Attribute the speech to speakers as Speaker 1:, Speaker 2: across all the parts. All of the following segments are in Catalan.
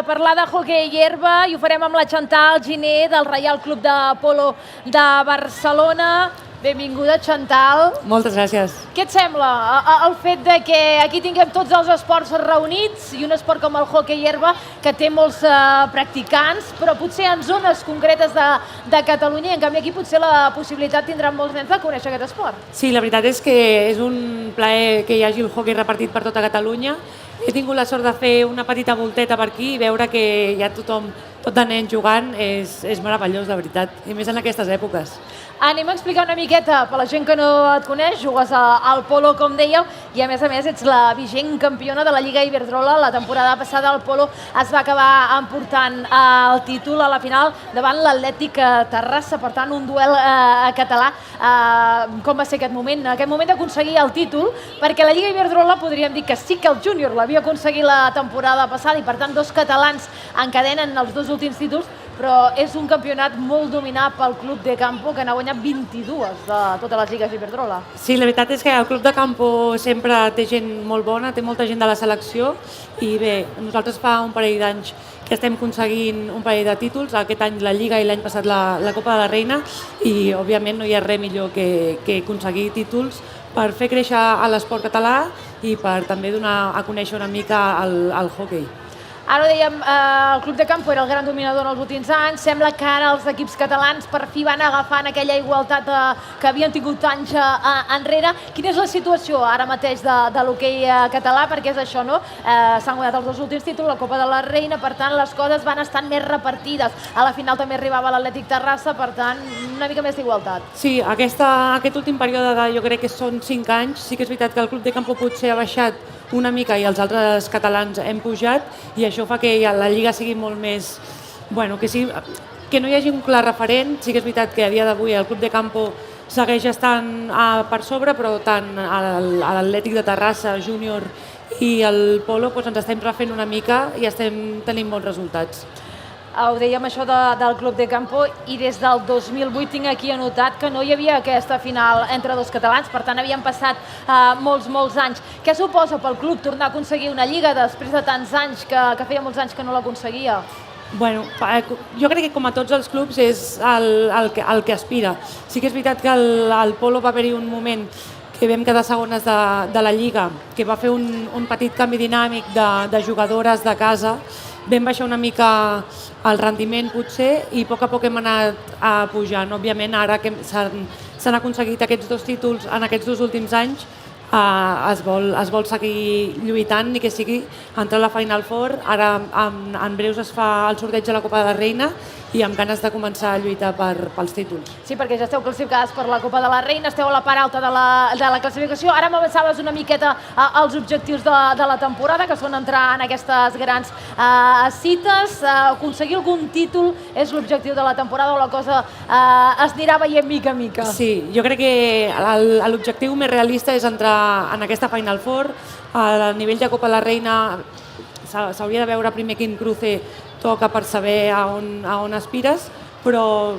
Speaker 1: parlar de hoquei i herba i ho farem amb la Chantal Giner del Reial Club de Polo de Barcelona. Benvinguda, Chantal.
Speaker 2: Moltes gràcies.
Speaker 1: Què et sembla el fet de que aquí tinguem tots els esports reunits i un esport com el hoquei i herba que té molts practicants, però potser en zones concretes de Catalunya, i en canvi aquí potser la possibilitat tindran molts nens de conèixer aquest esport?
Speaker 2: Sí, la veritat és que és un plaer que hi hagi el hoquei repartit per tota Catalunya. He tingut la sort de fer una petita volteta per aquí i veure que hi ha tothom, tot de nens jugant, és meravellós, la veritat, i més en aquestes èpoques.
Speaker 1: Anem a explicar una miqueta per la gent que no et coneix. Jugues al polo, com dèieu, i a més ets la vigent campiona de la Lliga Iberdrola. La temporada passada el polo es va acabar emportant el títol a la final davant l'Atlètic Terrassa, per tant un duel català. Com va ser aquest moment d'aconseguir el títol? Perquè la Lliga Iberdrola podríem dir que sí que el júnior l'havia aconseguit la temporada passada i per tant dos catalans encadenen els dos últims títols, però és un campionat molt dominat pel Club de Campo, que n'ha guanyat 22 de totes les lligues Iberdrola.
Speaker 2: Sí, la veritat és que el Club de Campo sempre té gent molt bona, té molta gent de la selecció, i bé, nosaltres fa un parell d'anys que estem aconseguint un parell de títols, aquest any la Lliga i l'any passat la Copa de la Reina, i òbviament no hi ha res millor que aconseguir títols per fer créixer l'esport català i per també donar a conèixer una mica el hoquei.
Speaker 1: Ara ho dèiem, el Club de Campo era el gran dominador en els últims anys. Sembla que ara els equips catalans per fi van agafant aquella igualtat que havien tingut anys enrere. Quina és la situació ara mateix de l'hoquei català? Perquè és això, no? S'han guanyat els dos últims títols, la Copa de la Reina, per tant les coses van estant més repartides. A la final també arribava l'Atlètic Terrassa, per tant una mica més d'igualtat.
Speaker 2: Sí, aquest últim període jo crec que són 5 anys. Sí que és veritat que el Club de Campo potser ha baixat una mica i els altres catalans hem pujat, i això fa que la Lliga sigui molt més... que no hi hagi un clar referent. Sí que és veritat que a dia d'avui el Club de Campo segueix estant per sobre, però tant l'Atlètic de Terrassa, Júnior i el Polo ens estem refent una mica i estem tenint bons resultats.
Speaker 1: Ho dèiem això del Club de Campo, i des del 2008 tinc aquí anotat que no hi havia aquesta final entre dos catalans, per tant havien passat molts anys. Què suposa pel club tornar a aconseguir una lliga després de tants anys, que feia molts anys que no l'aconseguia?
Speaker 2: Bueno, jo crec que com a tots els clubs és el que aspira. Sí que és veritat que al Polo va haver-hi un moment que vam quedar segones de la Lliga, que va fer un petit canvi dinàmic de jugadores de casa. Vam baixar una mica el rendiment potser i a poc hem anat pujant. Òbviament ara que s'han aconseguit aquests dos títols en aquests dos últims anys, es vol seguir lluitant i que sigui entrar a la Final Four. Ara en breus es fa el sorteig de la Copa de la Reina i amb ganes de començar a lluitar pels títols.
Speaker 1: Sí, perquè ja esteu classificades per la Copa de la Reina, esteu a la part alta de la classificació. Ara m'avançaves una miqueta als objectius de la temporada, que són entrar en aquestes grans cites. Aconseguir algun títol és l'objectiu de la temporada, o la cosa es anirà veient mica a mica?
Speaker 2: Sí, jo crec que l'objectiu més realista és entrar en aquesta Final Four. A nivell de Copa de la Reina s'hauria de veure primer quin cruce toca per saber a on aspires, però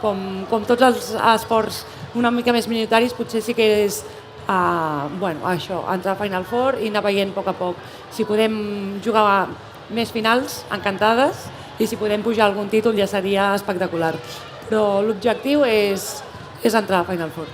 Speaker 2: com tots els esports una mica més minoritaris, potser sí que és això, entrar a Final Four i anar veient a poc. Si podem jugar més finals, encantades, i si podem pujar algun títol ja seria espectacular. Però l'objectiu és entrar a Final Four.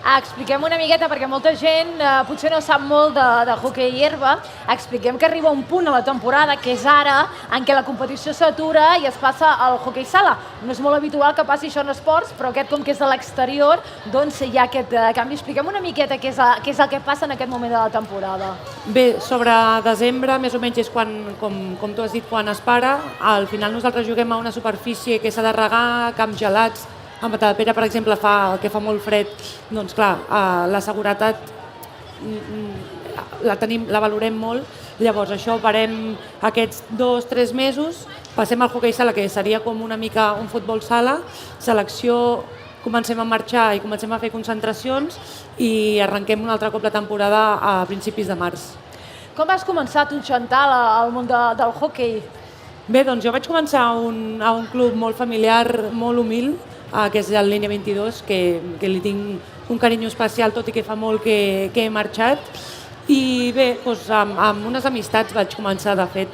Speaker 1: Expliquem una miqueta, perquè molta gent potser no sap molt de hoquei i herba. Expliquem que arriba un punt a la temporada, que és ara, en què la competició s'atura i es passa al hoquei sala. No és molt habitual que passi això en esports, però aquest, com que és de l'exterior, doncs hi ha aquest canvi. Expliquem una miqueta què és el que passa en aquest moment de la temporada.
Speaker 2: Bé, sobre desembre, més o menys és quan, com tu has dit, quan es para. Al final nosaltres juguem a una superfície que s'ha de regar, camps gelats. A Matadepera, per exemple, que fa molt fred, doncs clar, la seguretat la valorem molt. Llavors això parem aquests 2-3 mesos, passem al hoquei sala, que seria com una mica un futbol sala, selecció, comencem a marxar i comencem a fer concentracions i arrenquem un altre cop la temporada a principis de març.
Speaker 1: Com vas començar tu, Chantal, al món del hoquei?
Speaker 2: Bé, doncs jo vaig començar a un club molt familiar, molt humil, que és el Línia 22, que li tinc un carinyo especial, tot i que fa molt que he marxat. I bé, amb unes amistats vaig començar, de fet,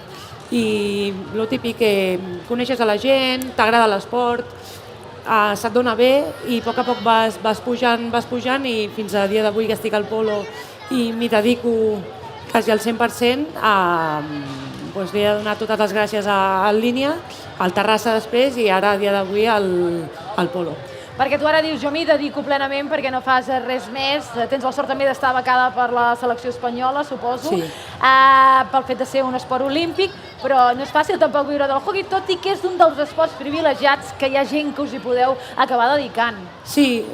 Speaker 2: i el típic que coneixes a la gent, t'agrada l'esport, se't dona bé i a poc vas pujant i fins a dia d'avui que estic al polo i m'hi dedico quasi al 100%, doncs li he de donar totes les gràcies al Línia, al Terrassa després i ara a dia d'avui al polo.
Speaker 1: Perquè tu ara dius, jo m'hi dedico plenament perquè no fas res més, tens la sort també d'estar becada per la selecció espanyola, suposo,
Speaker 2: Sí.
Speaker 1: pel fet de ser un esport olímpic, però no és fàcil tampoc viure del hoquei, tot i que és un dels esports privilegiats que hi ha gent que us hi podeu acabar dedicant.
Speaker 2: Sí,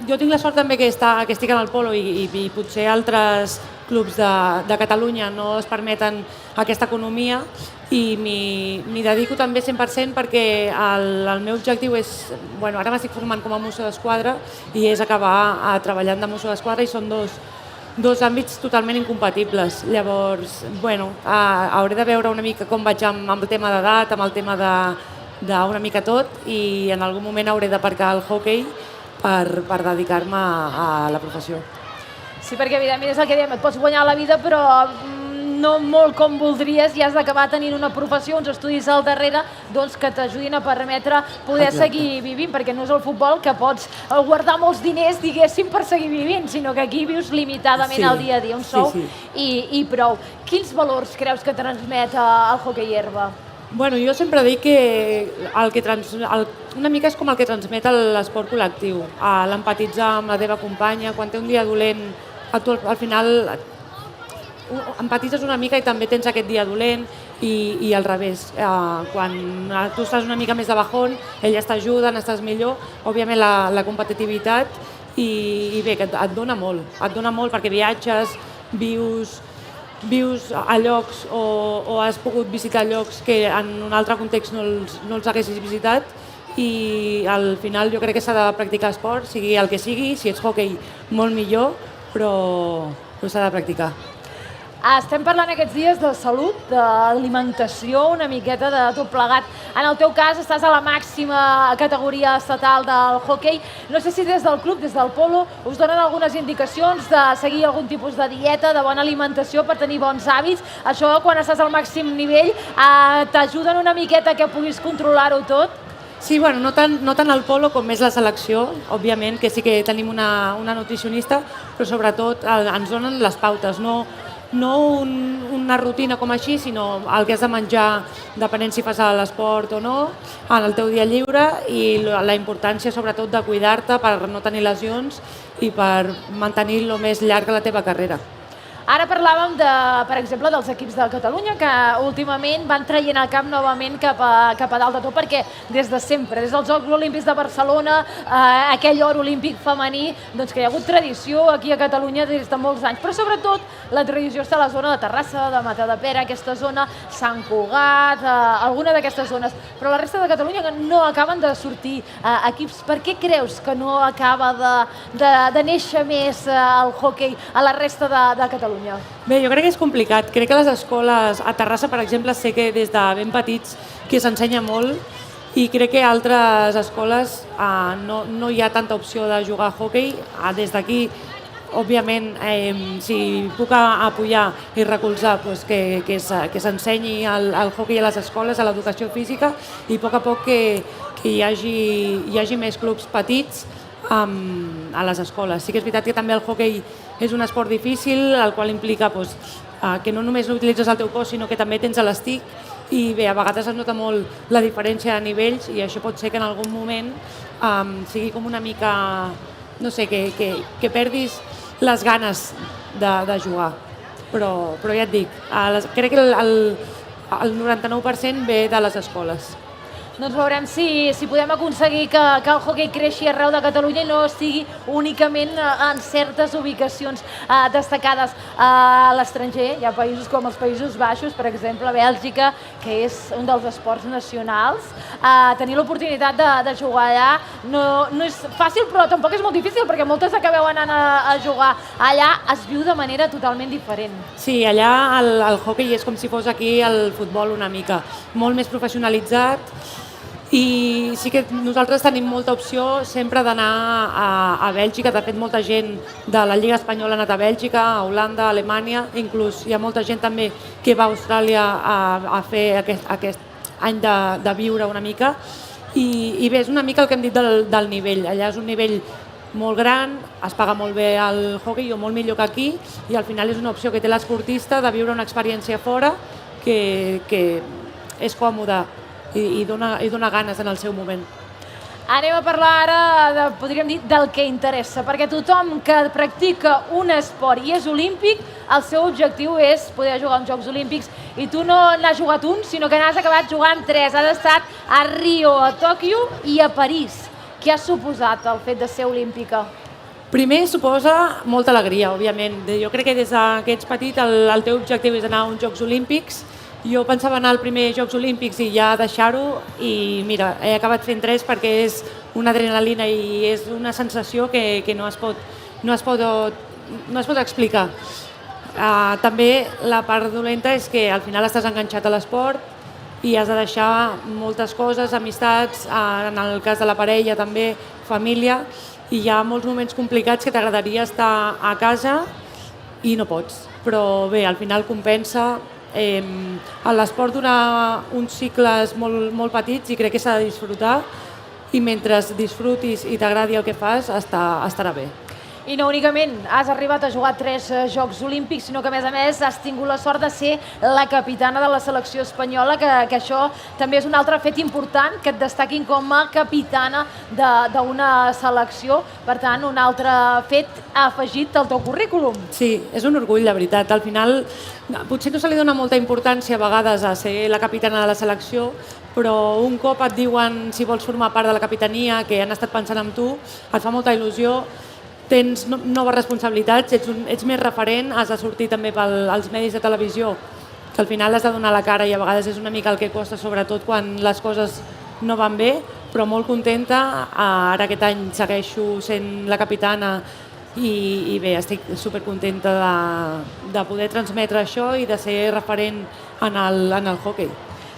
Speaker 2: jo tinc la sort també que estic en el polo i potser altres clubs de Catalunya no es permeten aquesta economia i m'hi dedico també 100% perquè el meu objectiu és, ara m'estic formant com a mosso d'esquadra i és acabar treballant de mosso d'esquadra i són dos àmbits totalment incompatibles. Llavors, hauré de veure una mica com vaig amb el tema d'edat, amb el tema d'una mica tot i en algun moment hauré d'aparcar el hoquei per dedicar-me a la professió.
Speaker 1: Sí, perquè evidentment és el que diem, et pots guanyar la vida però no molt com voldries i has d'acabar tenint una professió, uns estudis al darrere doncs, que t'ajudin a permetre poder seguir vivint, perquè no és el futbol que pots guardar molts diners, diguéssim, per seguir vivint, sinó que aquí vius limitadament al dia a dia, un sou i prou. Quins valors creus que transmet el hoquei herba?
Speaker 2: Jo sempre dic que una mica és com el que transmet l'esport col·lectiu, l'empatitzar amb la teva companya, quan té un dia dolent, al final empatitzes una mica i també tens aquest dia dolent i al revés, quan tu estàs una mica més de bajón, elles t'ajuden, estàs millor, òbviament la competitivitat i bé, que et dona molt perquè viatges, vius a llocs o has pogut visitar llocs que en un altre context no els haguessis visitat i al final jo crec que s'ha de practicar esport, sigui el que sigui, si ets hoquei molt millor, però s'ha de practicar.
Speaker 1: Estem parlant aquests dies de salut, d'alimentació, una miqueta de tot plegat. En el teu cas estàs a la màxima categoria estatal del hoquei. No sé si des del club, des del polo, us donen algunes indicacions de seguir algun tipus de dieta, de bona alimentació per tenir bons hàbits. Això, quan estàs al màxim nivell, t'ajuden una miqueta que puguis controlar-ho tot?
Speaker 2: Sí, no tant el polo com més la selecció, òbviament, que sí que tenim una nutricionista, però sobretot ens donen les pautes, no una rutina com així, sinó el que has de menjar depenent si fas l'esport o no, en el teu dia lliure i la importància sobretot de cuidar-te per no tenir lesions i per mantenir el més llarga la teva carrera.
Speaker 1: Ara parlàvem, per exemple, dels equips de Catalunya que últimament van traient el cap novament cap a dalt de tot perquè des de sempre, des dels Jocs Olímpics de Barcelona, aquell or olímpic femení, doncs que hi ha hagut tradició aquí a Catalunya des de molts anys, però sobretot la tradició està a la zona de Terrassa, de Matadepera, aquesta zona, Sant Cugat, alguna d'aquestes zones, però la resta de Catalunya no acaben de sortir equips. Per què creus que no acaba de néixer més el hoquei a la resta de Catalunya?
Speaker 2: Bé, jo crec que és complicat. Crec que les escoles, a Terrassa, per exemple, sé que des de ben petits que s'ensenya molt i crec que a altres escoles no hi ha tanta opció de jugar a hoquei. Des d'aquí, òbviament, si puc apoyar i recolzar que s'ensenyi el hoquei a les escoles, a l'educació física i a poc que hi hagi més clubs petits a les escoles. Sí que és veritat que també el hoquei és un esport difícil, el qual implica que no només utilitzes el teu cos, sinó que també tens l'estic i bé, a vegades es nota molt la diferència de nivells i això pot ser que en algun moment sigui com una mica, no sé, que perdis les ganes de jugar. Però ja et dic, crec que el 99% ve de les escoles.
Speaker 1: Doncs veurem si podem aconseguir que el hoquei creixi arreu de Catalunya i no estigui únicament en certes ubicacions destacades a l'estranger. Hi ha països com els Països Baixos, per exemple, Bèlgica, que és un dels esports nacionals. Tenir l'oportunitat de jugar allà no és fàcil, però tampoc és molt difícil, perquè moltes acabeu anant a jugar. Allà es viu de manera totalment diferent.
Speaker 2: Sí, allà el hoquei és com si fos aquí el futbol una mica, molt més professionalitzat I sí que nosaltres tenim molta opció sempre d'anar a Bèlgica. De fet, molta gent de la Lliga Espanyola ha anat a Bèlgica, a Holanda, a Alemanya, inclús hi ha molta gent també que va a Austràlia a fer aquest any de viure una mica. I bé, és una mica el que hem dit del nivell. Allà és un nivell molt gran, es paga molt bé el hoquei o molt millor que aquí, i al final és una opció que té l'esportista de viure una experiència fora que és còmoda i dona ganes en el seu moment.
Speaker 1: Anem a parlar ara, podríem dir, del que interessa, perquè tothom que practica un esport i és olímpic, el seu objectiu és poder jugar als Jocs Olímpics, i tu no n'has jugat un, sinó que n'has acabat jugant 3. Has estat a Rio, a Tòquio i a París. Què ha suposat el fet de ser olímpica?
Speaker 2: Primer suposa molta alegria, òbviament. Jo crec que des que ets petit el teu objectiu és anar a uns Jocs Olímpics. Jo pensava anar al primer Jocs Olímpics i ja deixar-ho, i mira, he acabat fent 3 perquè és una adrenalina i és una sensació que no es pot explicar. També la part dolenta és que al final estàs enganxat a l'esport i has de deixar moltes coses, amistats, en el cas de la parella també, família, i hi ha molts moments complicats que t'agradaria estar a casa i no pots. Però bé, al final compensa. L'esport dura uns cicles molt petits i crec que s'ha de disfrutar, i mentre disfrutis i t'agradi el que fas, estarà bé.
Speaker 1: I no únicament has arribat a jugar 3 Jocs Olímpics, sinó que a més has tingut la sort de ser la capitana de la selecció espanyola, que això també és un altre fet important, que et destaquin com a capitana d'una selecció. Per tant, un altre fet afegit al teu currículum.
Speaker 2: Sí, és un orgull, de veritat. Al final, potser no se li dona molta importància a vegades a ser la capitana de la selecció, però un cop et diuen si vols formar part de la capitania, que han estat pensant en tu, et fa molta il·lusió. Tens noves responsabilitats, ets més referent, has de sortir també als medis de televisió, que al final has de donar la cara, i a vegades és una mica el que costa, sobretot quan les coses no van bé, però molt contenta. Ara aquest any segueixo sent la capitana i bé, estic supercontenta de poder transmetre això i de ser referent en el hoquei.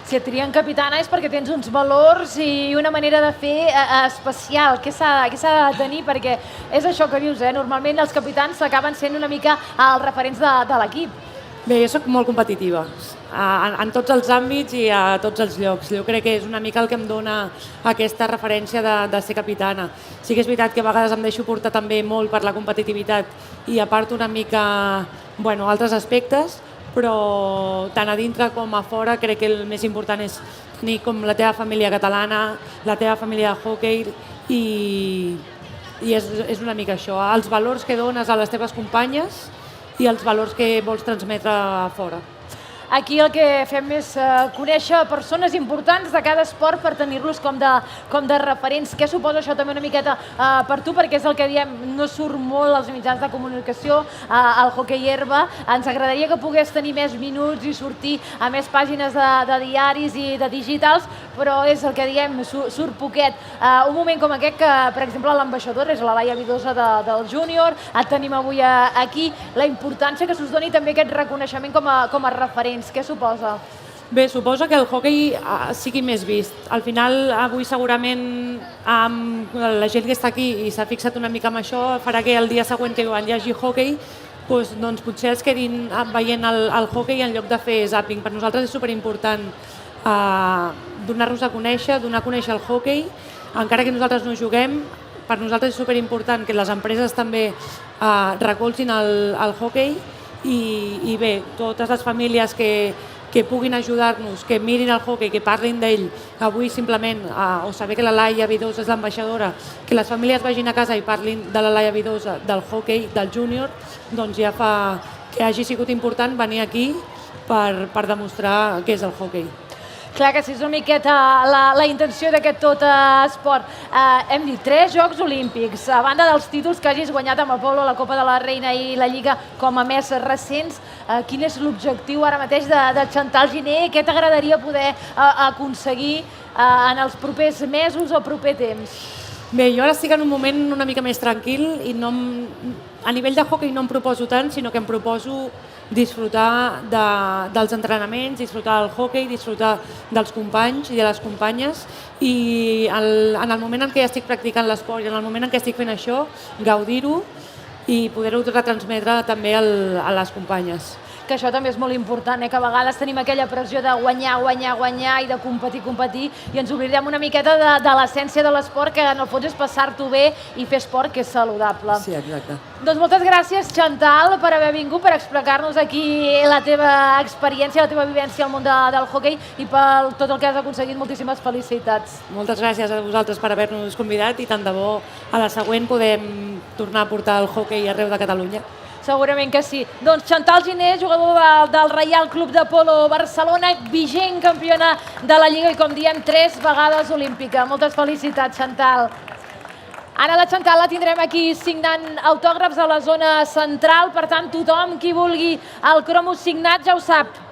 Speaker 1: Si et trien capitana és perquè tens uns valors i una manera de fer especial. Què s'ha de tenir? Perquè és això que dius, normalment els capitans acaben sent una mica els referents de l'equip.
Speaker 2: Bé, jo soc molt competitiva, en tots els àmbits i a tots els llocs. Jo crec que és una mica el que em dona aquesta referència de ser capitana. Sí que és veritat que a vegades em deixo portar també molt per la competitivitat i aparto una mica altres aspectes, però tant a dintre com a fora crec que el més important és tenir com la teva família catalana, la teva família de hoquei, i és una mica això, els valors que dones a les teves companyes i els valors que vols transmetre a fora.
Speaker 1: Aquí el que fem és conèixer persones importants de cada esport per tenir-los com de referents. Què suposa això també una miqueta per tu? Perquè és el que diem, no surt molt als mitjans de comunicació, al hoquei herba. Ens agradaria que pogués tenir més minuts i sortir a més pàgines de diaris i de digitals, però és el que diem, surt poquet. Un moment com aquest que, per exemple, l'ambaixadora és la Laia Vidosa del júnior, et tenim avui aquí, la importància que s'us doni també aquest reconeixement com a referents. Què suposa?
Speaker 2: Bé, suposa que el hoquei sigui més vist. Al final, avui segurament la gent que està aquí i s'ha fixat una mica en això farà que el dia següent que hi hagi hoquei doncs potser es quedin veient el hoquei en lloc de fer zàping. Per nosaltres és superimportant donar-nos a conèixer, donar a conèixer el hoquei, encara que nosaltres no juguem. Per nosaltres és superimportant que les empreses també recolzin el hoquei, i bé, totes les famílies que puguin ajudar-nos, que mirin el hoquei, que parlin d'ell. Avui simplement, o saber que la Laia Vidosa és l'ambaixadora, que les famílies vagin a casa i parlin de la Laia Vidosa, del hoquei, del júnior, doncs ja fa que hagi sigut important venir aquí per demostrar què és el hoquei.
Speaker 1: Clar que sí, és una miqueta la intenció d'aquest tot esport. Hem dit 3 Jocs Olímpics, a banda dels títols que hagis guanyat amb Apolo, la Copa de la Reina i la Lliga com a més recents. Quin és l'objectiu ara mateix de Chantal Giné? Què t'agradaria poder aconseguir en els propers mesos o proper temps?
Speaker 2: Bé, jo ara estic en un moment una mica més tranquil i a nivell de hoquei no em proposo tant, sinó que em proposo disfrutar dels entrenaments, disfrutar del hoquei, disfrutar dels companys i de les companyes i en el moment en què estic practicant l'esport i en el moment en què estic fent això, gaudir-ho i poder-ho retransmetre també a les companyes.
Speaker 1: Que això també és molt important, que a vegades tenim aquella pressió de guanyar, guanyar, guanyar i de competir, competir, i ens oblidem una miqueta de l'essència de l'esport, que en el fons és passar-t'ho bé i fer esport, que és saludable.
Speaker 2: Sí, exacte.
Speaker 1: Doncs moltes gràcies, Chantal, per haver vingut, per explicar-nos aquí la teva experiència, la teva vivència al món del hoquei i per tot el que has aconseguit. Moltíssimes felicitats.
Speaker 2: Moltes gràcies a vosaltres per haver-nos convidat i tant de bo a la següent podem tornar a portar el hoquei arreu de Catalunya.
Speaker 1: Segurament que sí. Doncs Chantal Giner, jugador del Reial Club de Polo Barcelona, vigent campiona de la Lliga i, com diem, 3 vegades olímpica. Moltes felicitats, Chantal. Ara la Chantal la tindrem aquí signant autògrafs a la zona central, per tant, tothom qui vulgui el cromo signat ja ho sap.